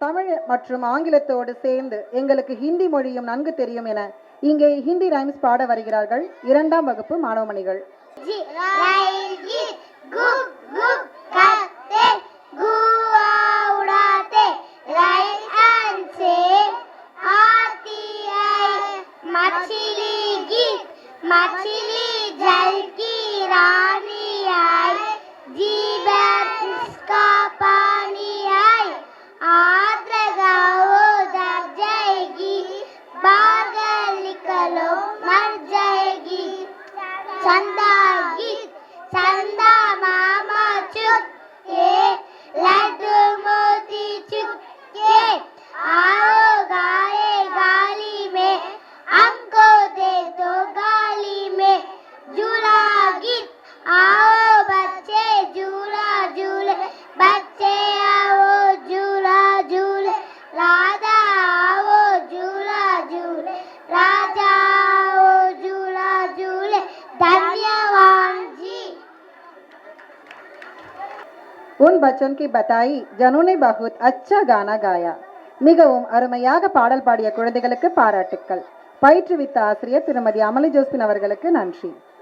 தமிழ் மற்றும் ஆங்கிலத்தோடு சேர்ந்து எங்களுக்கு ஹிந்தி மொழியும் நன்கு தெரியும் என இங்கே ஹிந்தி ரைம்ஸ் பாட வருகிறார்கள் 2ஆம் வகுப்பு மாணவமணிகள். मछली जल की रानी आई, जीभ इसका पानी आई, आद्र गाओ दब जाएगी, बादल निकलो मर जाएगी. चंदा गीत चंदा मामा चुपके, लड्डू मोती चुपके, आओ गाए गाली में, हमको दे दो गाली में. झूला गीत आओ बच्चे झूला झूले, बच्चे आओ झूला झूले, राजा आओ झूला झूले, राजा आओ झूला झूले. धन्यवाद जी. उन बच्चों की बताई जनों ने बहुत अच्छा गाना गाया. மிகவும் அருமையாக பாடல் பாடிய குழந்தைகளுக்கு பாராட்டுக்கள். பயிற்றுவித்த ஆசிரியர் திருமதி அமலி ஜோஸ்பின் அவர்களுக்கு நன்றி.